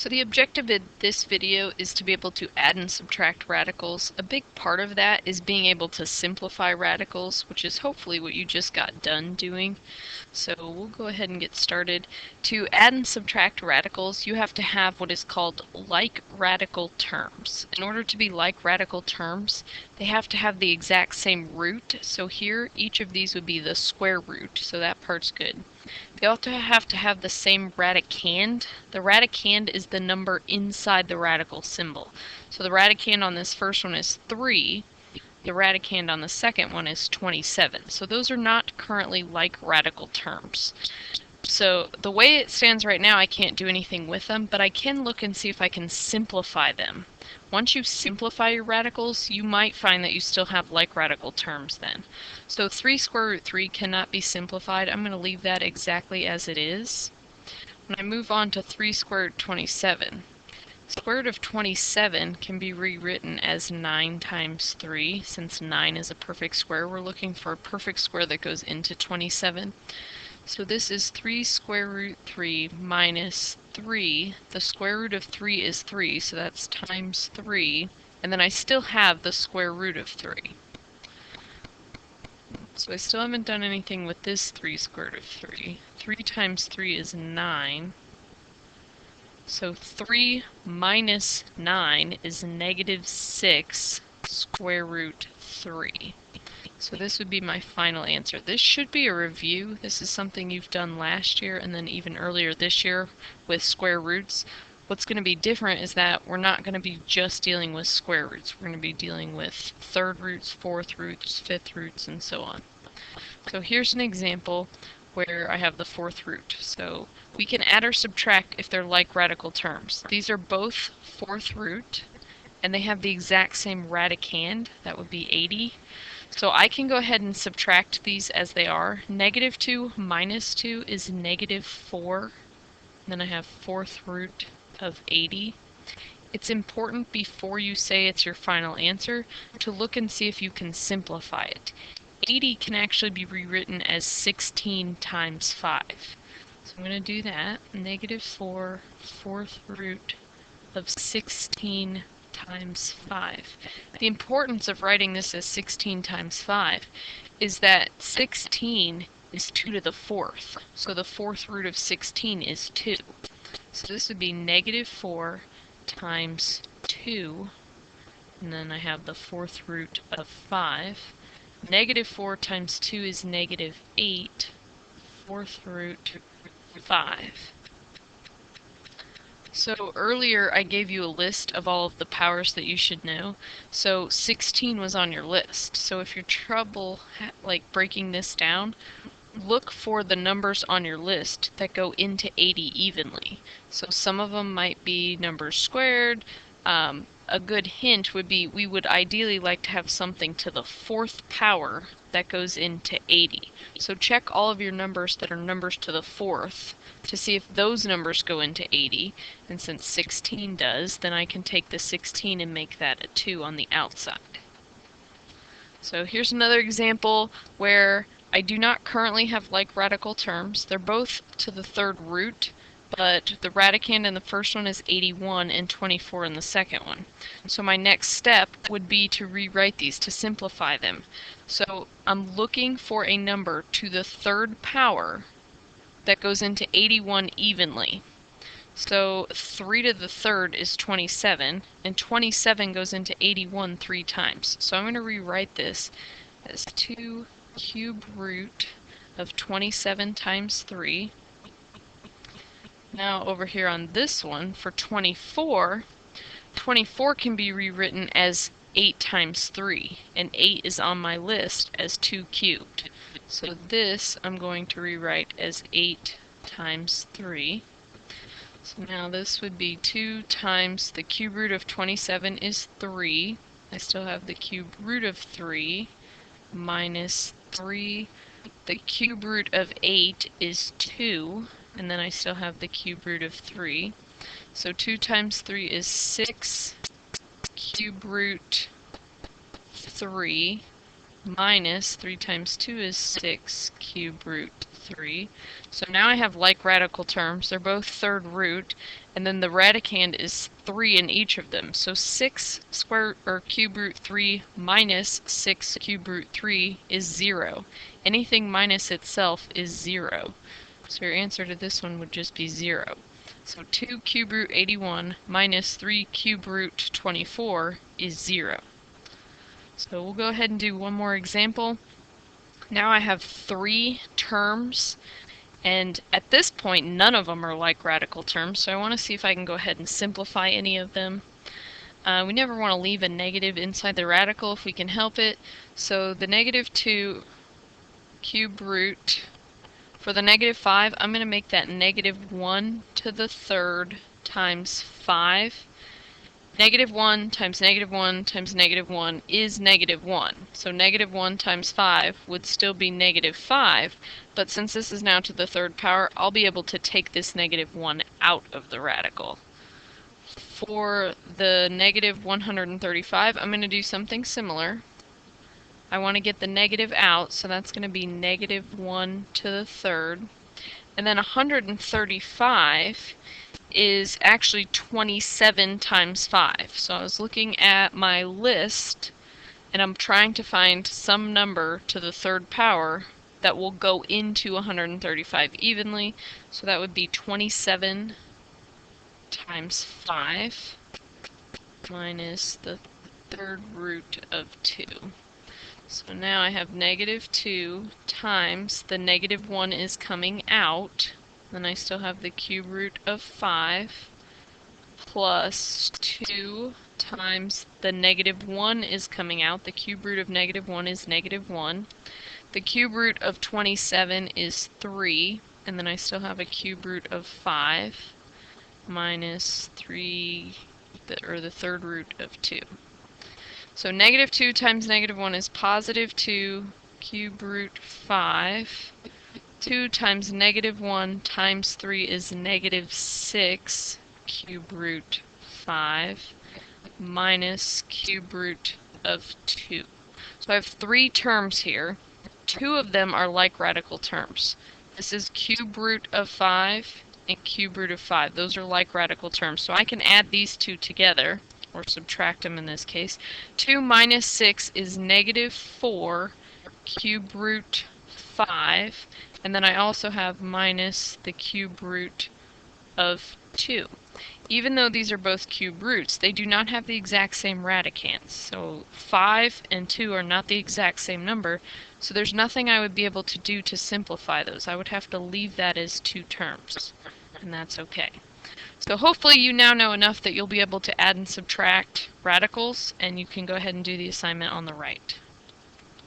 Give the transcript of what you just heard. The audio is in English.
So the objective of this video is to be able to add and subtract radicals. A big part of that is being able to simplify radicals, which is hopefully what you just got done doing. So we'll go ahead and get started. To add and subtract radicals, you have to have what is called like radical terms. In order to be like radical terms, they have to have the exact same root. So here, each of these would be the square root, so that part's good. They also have to have the same radicand. The radicand is the number inside the radical symbol. So the radicand on this first one is 3. The radicand on the second one is 27. So those are not currently like radical terms. So the way it stands right now, I can't do anything with them, but I can look and see if I can simplify them. Once you simplify your radicals, you might find that you still have like radical terms then. So 3 square root 3 cannot be simplified. I'm going to leave that exactly as it is. When I move on to 3 square root 27, square root of 27 can be rewritten as 9 times 3. Since 9 is a perfect square, we're looking for a perfect square that goes into 27. So this is 3 square root 3 minus 3. The square root of 3 is 3, so that's times 3. And then I still have the square root of 3. So I still haven't done anything with this 3 square root of 3. 3 times 3 is 9. So 3 minus 9 is negative 6 square root 3. So this would be my final answer. This should be a review. This is something you've done last year and then even earlier this year with square roots. What's going to be different is that we're not going to be just dealing with square roots. We're going to be dealing with third roots, fourth roots, fifth roots, and so on. So here's an example where I have the fourth root. So we can add or subtract if they're like radical terms. These are both fourth root, and they have the exact same radicand. That would be 80. So I can go ahead and subtract these as they are. Negative 2 minus 2 is negative 4. Then I have fourth root of 80. It's important before you say it's your final answer to look and see if you can simplify it. 80 can actually be rewritten as 16 times 5. So I'm going to do that. Negative 4 fourth root of 16 times 5. The importance of writing this as 16 times 5 is that 16 is 2 to the fourth. So the fourth root of 16 is 2. So this would be negative 4 times 2. And then I have the fourth root of 5. Negative 4 times 2 is negative 8. Fourth root 5. So earlier I gave you a list of all of the powers that you should know. So 16 was on your list. So if you're trouble like breaking this down, look for the numbers on your list that go into 80 evenly. So some of them might be numbers squared. A good hint would be we would ideally like to have something to the fourth power that goes into 80. So check all of your numbers that are numbers to the fourth to see if those numbers go into 80. And since 16 does, then I can take the 16 and make that a 2 on the outside. So here's another example where I do not currently have like radical terms. They're both to the third root, but the radicand in the first one is 81 and 24 in the second one. So my next step would be to rewrite these, to simplify them. So I'm looking for a number to the third power that goes into 81 evenly. So 3 to the third is 27, and 27 goes into 81 3 times. So I'm going to rewrite this as 2 cube root of 27 times 3. Now over here on this one, for 24, 24 can be rewritten as 8 times 3, and 8 is on my list as 2 cubed. So this I'm going to rewrite as 8 times 3. So now this would be 2 times the cube root of 27 is 3. I still have the cube root of 3 minus 3. The cube root of 8 is 2. And then I still have the cube root of 3. So 2 times 3 is 6 cube root 3 minus 3 times 2 is 6 cube root 3. So now I have like radical terms. They're both third root, and then the radicand is 3 in each of them. So 6 square or cube root 3 minus 6 cube root 3 is 0. Anything minus itself is 0. So your answer to this one would just be 0. So 2 cube root 81 minus 3 cube root 24 is 0. So we'll go ahead and do one more example. Now I have 3 terms, and at this point none of them are like radical terms, so I want to see if I can go ahead and simplify any of them. We never want to leave a negative inside the radical if we can help it, so the negative 2 cube root, for the negative 5, I'm going to make that negative 1 to the third times 5. Negative 1 times negative 1 times negative 1 is negative 1. So negative 1 times 5 would still be negative 5, but since this is now to the third power, I'll be able to take this negative 1 out of the radical. For the negative 135, I'm going to do something similar. I want to get the negative out, so that's going to be negative 1 to the third. And then 135 is actually 27 times 5. So I was looking at my list, and I'm trying to find some number to the third power that will go into 135 evenly. So that would be 27 times 5 minus the third root of 2. So now I have negative 2 times the negative 1 is coming out. Then I still have the cube root of 5 plus 2 times the negative 1 is coming out. The cube root of negative 1 is negative 1. The cube root of 27 is 3. And then I still have a cube root of 5 minus 3, or the third root of 2. So negative 2 times negative 1 is positive 2 cube root 5. 2 times negative 1 times 3 is negative 6 cube root 5 minus cube root of 2. So I have 3 terms here. 2 of them are like radical terms. This is cube root of 5 and cube root of 5. Those are like radical terms. So I can add these 2 together, or subtract them in this case. 2 minus 6 is negative 4 cube root 5. And then I also have minus the cube root of 2. Even though these are both cube roots, they do not have the exact same radicands. So 5 and 2 are not the exact same number, so there's nothing I would be able to do to simplify those. I would have to leave that as 2 terms, and that's okay. So hopefully you now know enough that you'll be able to add and subtract radicals, and you can go ahead and do the assignment on the right.